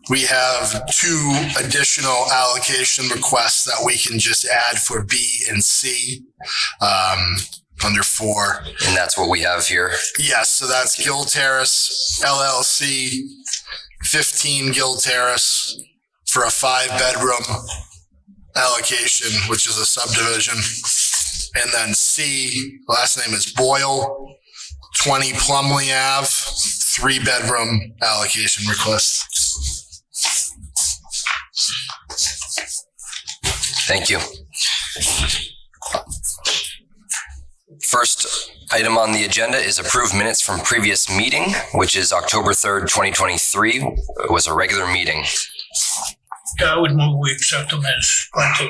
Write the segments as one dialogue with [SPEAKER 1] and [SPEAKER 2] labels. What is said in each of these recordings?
[SPEAKER 1] We have 2 additional allocation requests that we can just add for B and C under 4.
[SPEAKER 2] And that's what we have here?
[SPEAKER 1] Yes, so that's Gill Terrace LLC, 15 Gill Terrace for a 5-bedroom allocation, which is a subdivision. And then C, last name is Boyle, 20 Plumley Ave, 3-bedroom allocation request.
[SPEAKER 2] Thank you. First item on the agenda is approved minutes from previous meeting, which is October 3rd, 2023. It was a regular meeting.
[SPEAKER 3] I would move we accept them as printed.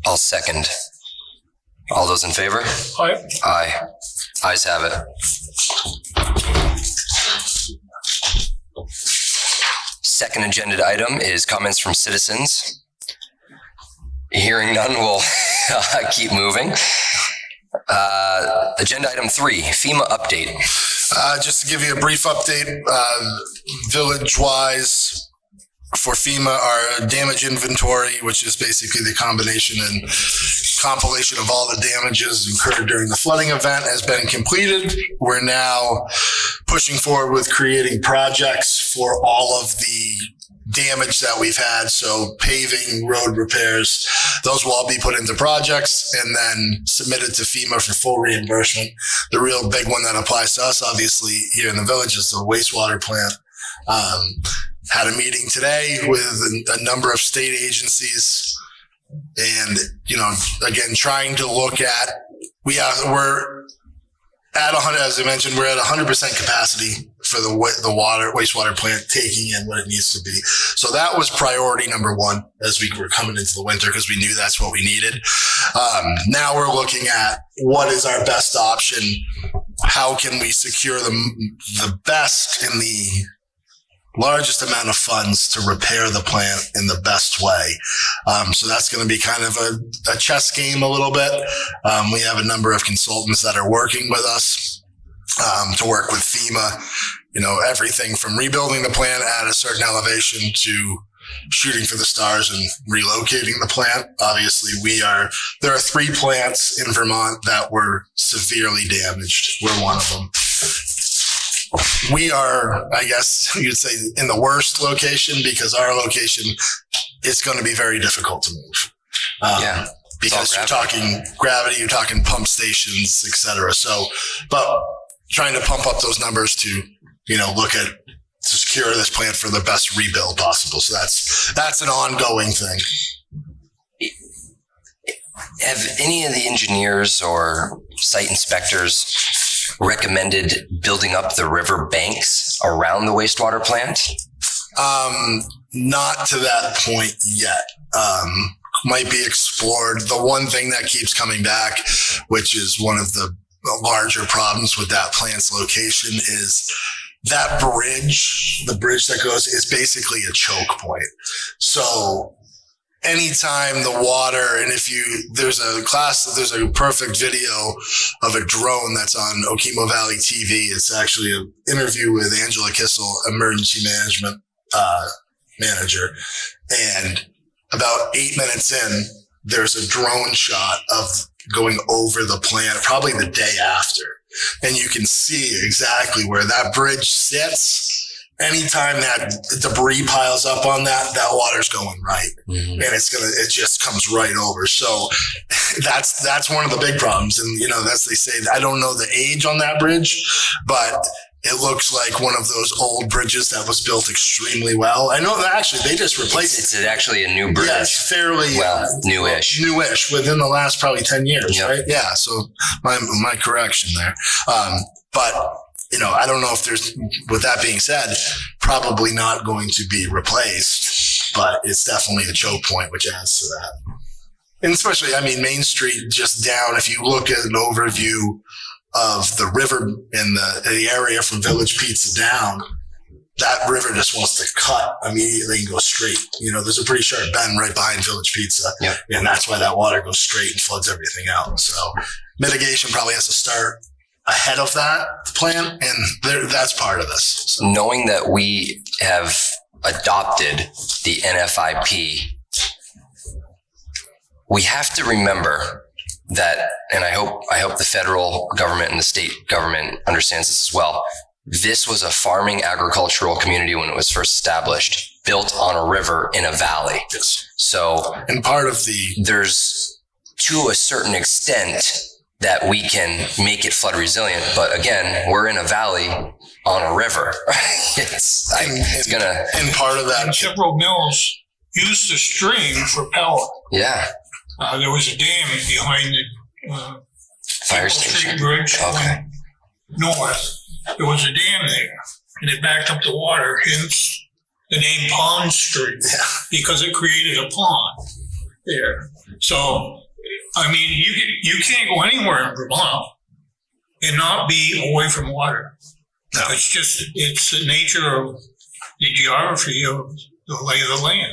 [SPEAKER 2] I'll second. All those in favor?
[SPEAKER 3] Aye.
[SPEAKER 2] Aye. Ayes have it. Second agenda item is comments from citizens. Hearing none, we'll keep moving. Agenda item 3, FEMA update.
[SPEAKER 1] Just to give you a brief update, village-wise, for FEMA, our damage inventory, which is basically the combination and compilation of all the damages incurred during the flooding event, has been completed. We're now pushing forward with creating projects for all of the damage that we've had. So paving, road repairs, those will all be put into projects and then submitted to FEMA for full reimbursement. The real big one that applies to us, obviously, here in the village is the wastewater plant. Had a meeting today with a number of state agencies and, again, trying to look at, we're at 100, as I mentioned, we're at 100% capacity for the wastewater plant taking in what it needs to be. So that was priority number 1 as we were coming into the winter because we knew that's what we needed. Now we're looking at what is our best option. How can we secure the best in the largest amount of funds to repair the plant in the best way. So that's going to be kind of a chess game a little bit. We have a number of consultants that are working with us to work with FEMA, everything from rebuilding the plant at a certain elevation to shooting for the stars and relocating the plant. Obviously, there are 3 plants in Vermont that were severely damaged. We're one of them. We are, I guess you'd say, in the worst location because our location is going to be very difficult to move. Because you're talking gravity, you're talking pump stations, et cetera. So, but trying to pump up those numbers to, to secure this plant for the best rebuild possible. So that's an ongoing thing.
[SPEAKER 2] Have any of the engineers or site inspectors recommended building up the river banks around the wastewater plant?
[SPEAKER 1] Not to that point yet. Might be explored. The one thing that keeps coming back, which is one of the larger problems with that plant's location, is that bridge, the bridge that goes, is basically a choke point. So anytime the water, and there's a perfect video of a drone that's on Okemo Valley TV. It's actually an interview with Angela Kissel, emergency management manager. And about 8 minutes in, there's a drone shot of going over the plant, probably the day after. And you can see exactly where that bridge sits. Anytime that debris piles up on that water's going right. Mm-hmm. And it just comes right over. So that's one of the big problems. And, that's, they say, I don't know the age on that bridge, but it looks like one of those old bridges that was built extremely well. I know that actually they just replaced it.
[SPEAKER 2] It's actually a new bridge.
[SPEAKER 1] Yes, fairly
[SPEAKER 2] newish.
[SPEAKER 1] Newish within the last probably 10 years,
[SPEAKER 2] yep.
[SPEAKER 1] Right? Yeah. So my correction there. But I don't know if with that being said, probably not going to be replaced, but it's definitely a choke point, which adds to that. And especially, Main Street just down, if you look at an overview of the river in the area from Village Pizza down, that river just wants to cut immediately and go straight. There's a pretty sharp bend right behind Village Pizza. Yep. And that's why that water goes straight and floods everything out. So mitigation probably has to start ahead of that plan, and that's part of this. So.
[SPEAKER 2] Knowing that we have adopted the NFIP, we have to remember that, and I hope the federal government and the state government understands this as well. This was a farming agricultural community when it was first established, built on a river in a valley.
[SPEAKER 1] Yes.
[SPEAKER 2] So,
[SPEAKER 1] and part of
[SPEAKER 2] there's to a certain extent that we can make it flood resilient, but again, we're in a valley on a river. it's gonna.
[SPEAKER 1] And part of that,
[SPEAKER 3] and several mills used the stream for power.
[SPEAKER 2] Yeah.
[SPEAKER 3] There was a dam behind the
[SPEAKER 2] Fire
[SPEAKER 3] Street
[SPEAKER 2] station.
[SPEAKER 3] Bridge
[SPEAKER 2] Okay.
[SPEAKER 3] north. There was a dam there, and it backed up the water, hence the name Pond Street, because it created a pond there. So, I mean, you can't go anywhere in Vermont and not be away from water.
[SPEAKER 1] No.
[SPEAKER 3] It's the nature of the geography of the lay of the land.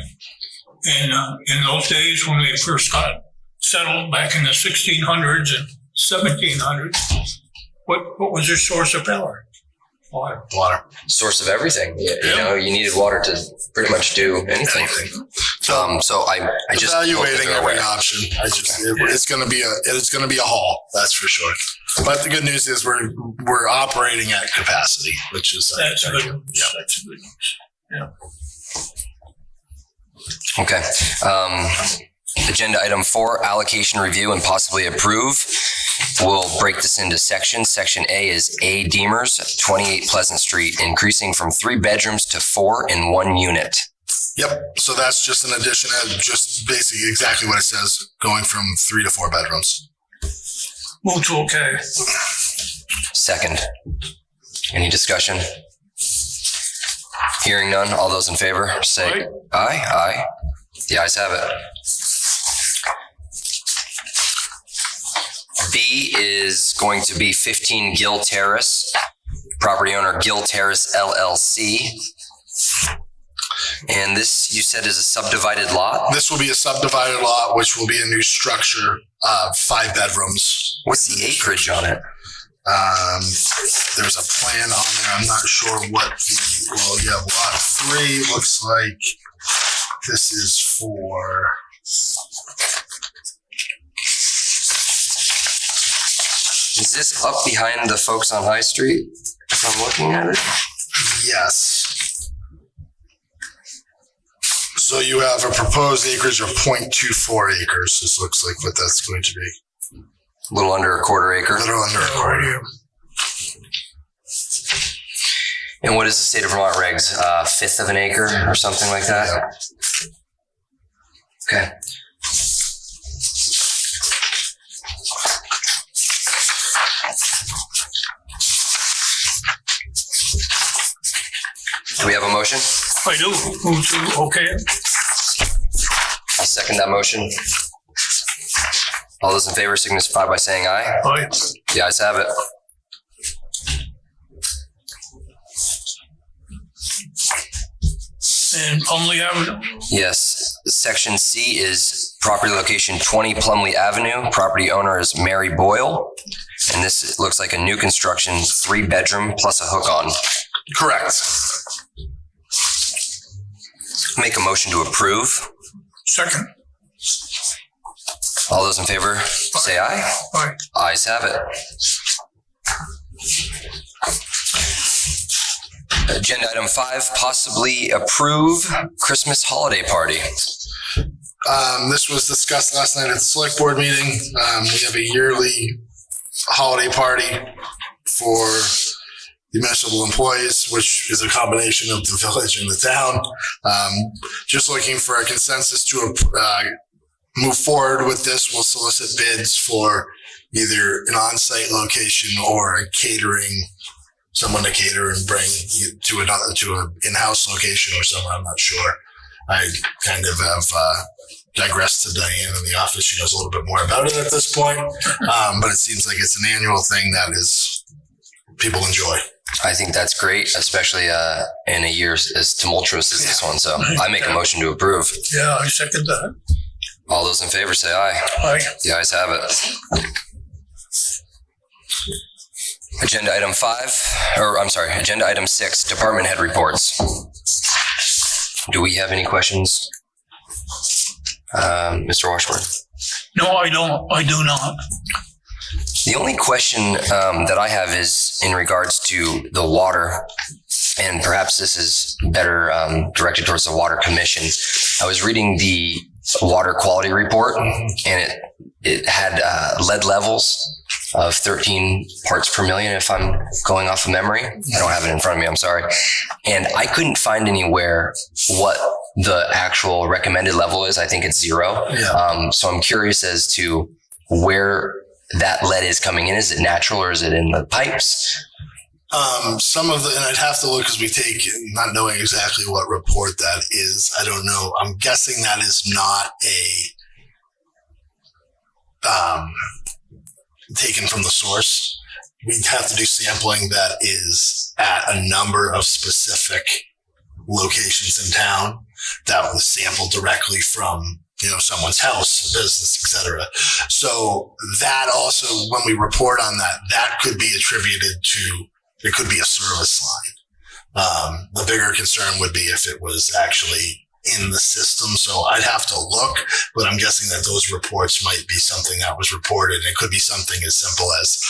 [SPEAKER 3] And in those days when they first got settled back in the 1600s and 1700s, what was their source of power?
[SPEAKER 1] water.
[SPEAKER 2] Source of everything. You know, you needed water to pretty much do anything. So I just
[SPEAKER 1] evaluating every option. It's going to be a haul. That's for sure. But the good news is we're operating at capacity, which is
[SPEAKER 3] that's good.
[SPEAKER 1] Yeah.
[SPEAKER 3] That's good news. Yeah.
[SPEAKER 2] Okay. Agenda item 4, allocation review and possibly approve. We'll break this into sections. Section A is A Deemers, 28 Pleasant Street, increasing from 3 bedrooms to 4 in 1 unit.
[SPEAKER 1] Yep. So that's just an addition of just basically exactly what it says, going from 3 to 4 bedrooms.
[SPEAKER 3] Move to okay.
[SPEAKER 2] Second. Any discussion? Hearing none. All those in favor say aye. Aye. The ayes have it. B is going to be 15 Gill Terrace, property owner Gill Terrace LLC. And this, you said, is a subdivided lot?
[SPEAKER 1] This will be a subdivided lot, which will be a new structure, 5 bedrooms.
[SPEAKER 2] What's the acreage on it?
[SPEAKER 1] There's a plan on there. I'm not sure what lot 3 looks like. This is for...
[SPEAKER 2] Is this up behind the folks on High Street, if I'm looking at it?
[SPEAKER 1] Yes. So you have a proposed acreage of 0.24 acres. This looks like what that's going to be.
[SPEAKER 2] A little under a quarter acre.
[SPEAKER 1] A little under a quarter.
[SPEAKER 2] And what is the state of Vermont regs? 1/5 of an acre or something like that?
[SPEAKER 1] Yeah.
[SPEAKER 2] Okay. Do we have a motion?
[SPEAKER 3] I do. Move to okay.
[SPEAKER 2] I'll second that motion. All those in favor signify by saying aye.
[SPEAKER 3] Aye.
[SPEAKER 2] The ayes have it.
[SPEAKER 3] And Plumley Avenue.
[SPEAKER 2] Yes. Section C is property location 20 Plumley Avenue. Property owner is Mary Boyle. And this looks like a new construction, 3 bedroom plus a hook on.
[SPEAKER 1] Correct.
[SPEAKER 2] Make a motion to approve.
[SPEAKER 3] Second.
[SPEAKER 2] All those in favor say aye.
[SPEAKER 3] Aye.
[SPEAKER 2] Ayes have it. Agenda item 5, possibly approve Christmas holiday party.
[SPEAKER 1] This was discussed last night at the select board meeting. We have a yearly holiday party for the municipal employees, which is a combination of the village and the town. Just looking for a consensus to move forward with this. We'll solicit bids for either an on-site location or a catering, someone to cater and bring to an in-house location or somewhere. I'm not sure. I kind of have digressed to Diane in the office. She knows a little bit more about it at this point. But it seems like it's an annual thing that is people enjoy.
[SPEAKER 2] I think that's great, especially in a year as tumultuous as this one. So I make a motion to approve.
[SPEAKER 3] Yeah, I second that.
[SPEAKER 2] All those in favor say aye.
[SPEAKER 3] Aye.
[SPEAKER 2] The ayes have it. Agenda item 6, department head reports. Do we have any questions? Mr. Washburn?
[SPEAKER 3] No, I don't. I do not.
[SPEAKER 2] The only question that I have is in regards to the water, and perhaps this is better directed towards the Water Commission. I was reading the water quality report, and it had lead levels of 13 parts per million, if I'm going off of memory. I don't have it in front of me, I'm sorry. And I couldn't find anywhere what the actual recommended level is. I think it's 0.
[SPEAKER 1] Yeah.
[SPEAKER 2] So I'm curious as to where that lead is coming in. Is it natural or is it in the pipes?
[SPEAKER 1] Some of the, and I'd have to look because we take, not knowing exactly what report that is. I don't know. I'm guessing that is not taken from the source. We'd have to do sampling that is at a number of specific locations in town that was sampled directly from, someone's house, business, etc. So that also, when we report on that, that could be attributed to, it could be a service line. The bigger concern would be if it was actually in the system. So I'd have to look, but I'm guessing that those reports might be something that was reported. It could be something as simple as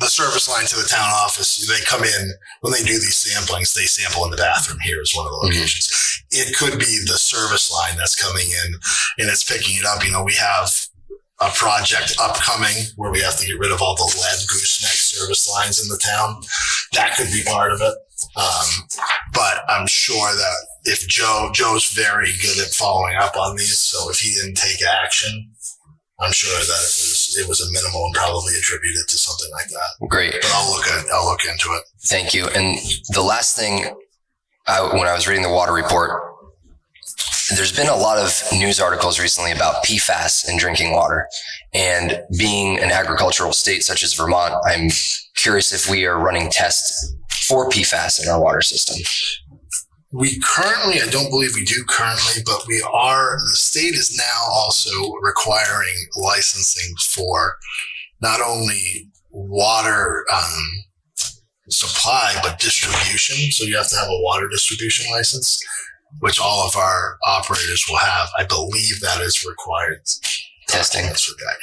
[SPEAKER 1] the service line to the town office. They come in, when they do these samplings, they sample in the bathroom here is one of the locations. It could be the service line that's coming in and it's picking it up. We have a project upcoming where we have to get rid of all the lead gooseneck service lines in the town. That could be part of it. But I'm sure that if Joe's very good at following up on these, so if he didn't take action, I'm sure that it was a minimal and probably attributed to something like that.
[SPEAKER 2] Great.
[SPEAKER 1] But I'll look into it.
[SPEAKER 2] Thank you. And the last thing, when I was reading the water report, there's been a lot of news articles recently about PFAS in drinking water. And being an agricultural state such as Vermont, I'm curious if we are running tests for PFAS in our water system.
[SPEAKER 1] We currently, I don't believe we do currently, but the state is now also requiring licensing for not only water supply, but distribution. So you have to have a water distribution license, which all of our operators will have. I believe that is required.
[SPEAKER 2] Testing.
[SPEAKER 1] For that.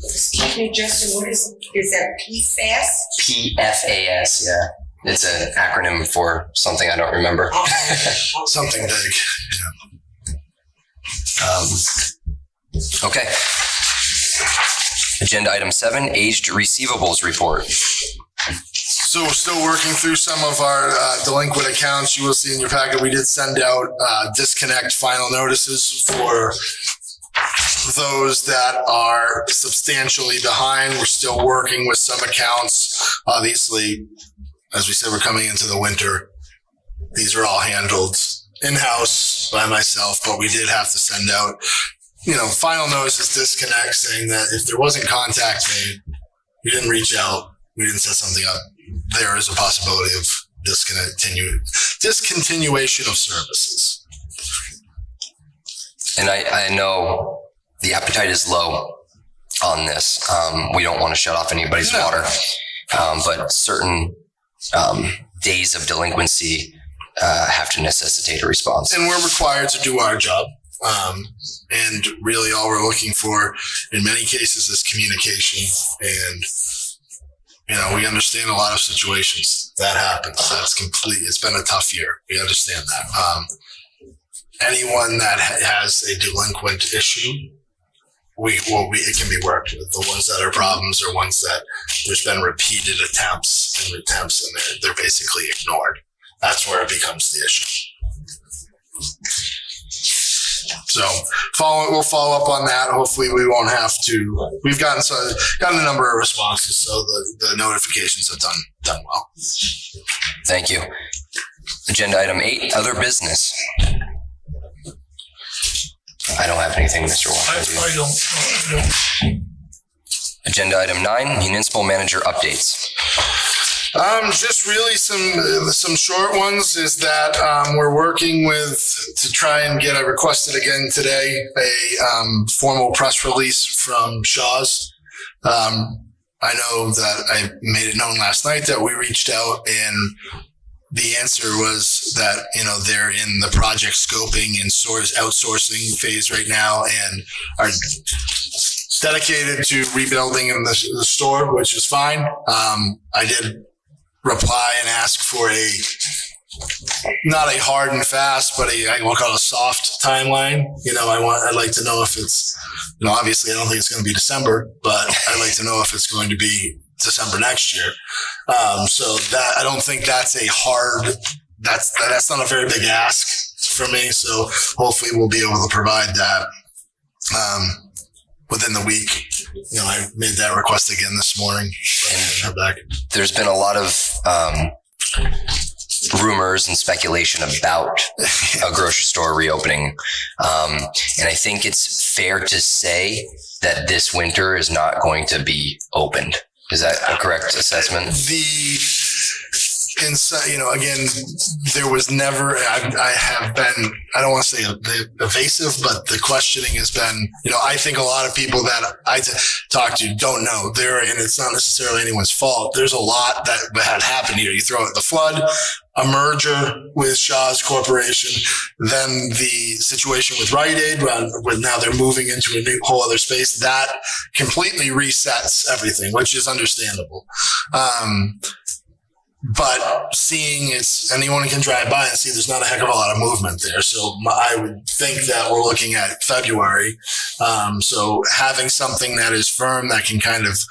[SPEAKER 4] Excuse me, Justin, what is that PFAS?
[SPEAKER 2] PFAS, yeah. It's an acronym for something I don't remember.
[SPEAKER 1] Something big.
[SPEAKER 2] Okay. Agenda item 7, aged receivables report.
[SPEAKER 1] So we're still working through some of our delinquent accounts. You will see in your packet, we did send out disconnect final notices for those that are substantially behind. We're still working with some accounts. Obviously, as we said, we're coming into the winter. These are all handled in-house by myself, but we did have to send out, final notices, disconnect, saying that if there wasn't contact made, we didn't reach out, we didn't set something up, there is a possibility of discontinuation of services.
[SPEAKER 2] And I know the appetite is low on this. We don't want to shut off anybody's water, but certain days of delinquency have to necessitate a response.
[SPEAKER 1] And we're required to do our job. And really all we're looking for in many cases is communication. And, we understand a lot of situations that happens. It's been a tough year. We understand that. Anyone that has a delinquent issue, it can be worked with. The ones that are problems are ones that there's been repeated attempts, and they're basically ignored. That's where it becomes the issue. So we'll follow up on that. Hopefully we won't have to. We've gotten a number of responses, so the notifications have done well.
[SPEAKER 2] Thank you. Agenda item 8, other business. I don't have anything, Mr. Walker.
[SPEAKER 3] I don't.
[SPEAKER 2] Agenda item 9, municipal manager updates.
[SPEAKER 1] Just really some short ones is that we're working to try and get, I requested again today, a formal press release from Shaw's. I I know that I made it known last night that we reached out, and the answer was that, they're in the project scoping and outsourcing phase right now and are dedicated to rebuilding in the store, which is fine. I did reply and ask for not a hard and fast, but I will call it a soft timeline. I'd like to know if it's, obviously I don't think it's going to be December, but I'd like to know if it's going to be December next year. So that, I don't think that's that's not a very big ask for me. So hopefully we'll be able to provide that, within the week. I made that request again this morning. And back.
[SPEAKER 2] There's been a lot of rumors and speculation about a grocery store reopening. And I think it's fair to say that this winter is not going to be opened. Is that a correct assessment? Again, there was never, I have been, I don't want to say evasive, but the questioning has been, I think a lot of people that I talk to don't know and it's not necessarily anyone's fault. There's a lot that had happened here. You throw out the flood, a merger with Shaw's Corporation, then the situation with Rite Aid, when now they're moving into a new whole other space, that completely resets everything, which is understandable. But seeing anyone can drive by and see there's not a heck of a lot of movement there. So I would think that we're looking at February. So having something that is firm that can kind of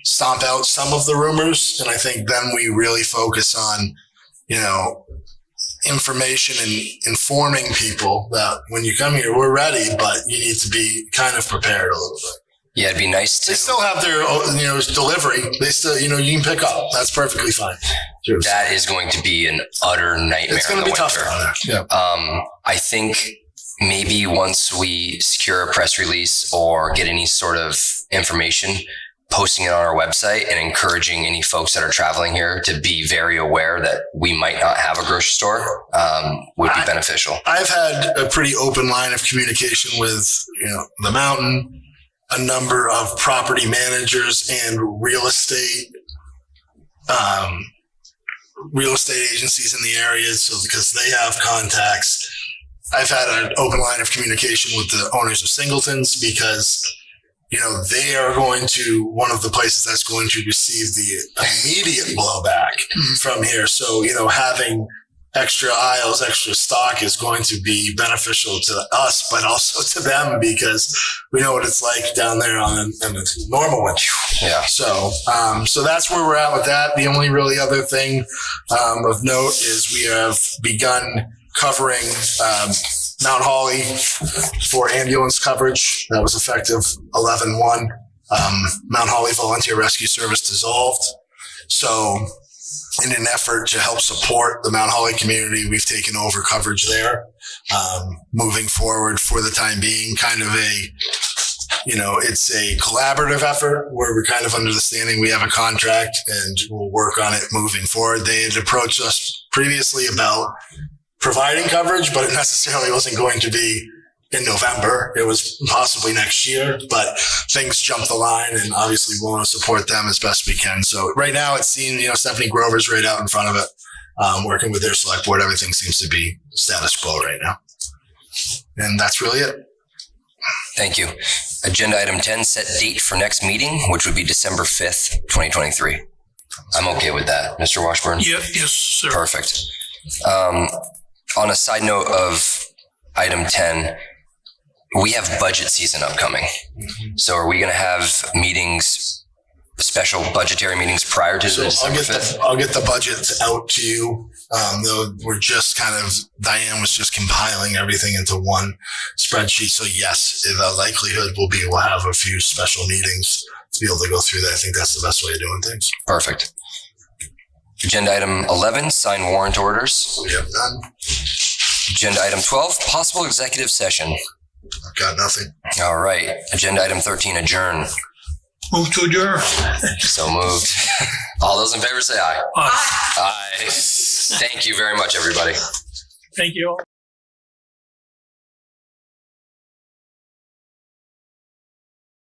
[SPEAKER 2] stomp out some of the rumors. And I think then we really focus on, information and informing people that when you come here, we're ready, but you need to be kind of prepared a little bit. Yeah, it'd be nice to.
[SPEAKER 1] They still have their, delivery. They still, you can pick up. That's perfectly fine.
[SPEAKER 2] That is going to be an utter nightmare.
[SPEAKER 1] It's going to be tough down there. Yeah.
[SPEAKER 2] I think maybe once we secure a press release or get any sort of information, posting it on our website and encouraging any folks that are traveling here to be very aware that we might not have a grocery store would be beneficial. I've
[SPEAKER 1] had a pretty open line of communication with, the Mountain, a number of property managers and real estate agencies in the area. So because they have contacts, I've had an open line of communication with the owners of Singletons because, they are going to one of the places that's going to receive the immediate blowback from here. So, having extra aisles, extra stock is going to be beneficial to us, but also to them because we know what it's like down there on the normal winter.
[SPEAKER 2] Yeah.
[SPEAKER 1] So that's where we're at with that. The only really other thing of note is we have begun covering Mount Holly for ambulance coverage. That was effective 11/1. Mount Holly Volunteer Rescue Service dissolved. So in an effort to help support the Mount Holly community, we've taken over coverage there. Moving forward for the time being, kind of it's a collaborative effort where we're kind of under the standing we have a contract and we'll work on it moving forward. They had approached us previously about providing coverage, but it necessarily wasn't going to be in November. It was possibly next year, but things jumped the line and obviously we want to support them as best we can. So right now it's seen, Stephanie Grover's right out in front of it, working with their select board. Everything seems to be status quo right now. And that's really it.
[SPEAKER 2] Thank you. Agenda item 10, set date for next meeting, which would be December 5th, 2023. I'm okay with that. Mr. Washburn?
[SPEAKER 3] Yes, sir.
[SPEAKER 2] Perfect. On a side note of item 10, we have budget season upcoming. So are we going to have meetings, special budgetary meetings prior to December 5th?
[SPEAKER 1] I'll get the budget out to you. Though we're just Diane was just compiling everything into one spreadsheet. So yes, the likelihood will be we'll have a few special meetings to be able to go through that. I think that's the best way of doing things.
[SPEAKER 2] Perfect. Agenda item 11, sign warrant orders.
[SPEAKER 1] We have none.
[SPEAKER 2] Agenda item 12, possible executive session.
[SPEAKER 1] I've got nothing.
[SPEAKER 2] All right. Agenda item 13, adjourn.
[SPEAKER 3] Move to adjourn.
[SPEAKER 2] So moved. All those in favor say aye.
[SPEAKER 3] Aye.
[SPEAKER 2] Aye. Thank you very much, everybody.
[SPEAKER 3] Thank you all.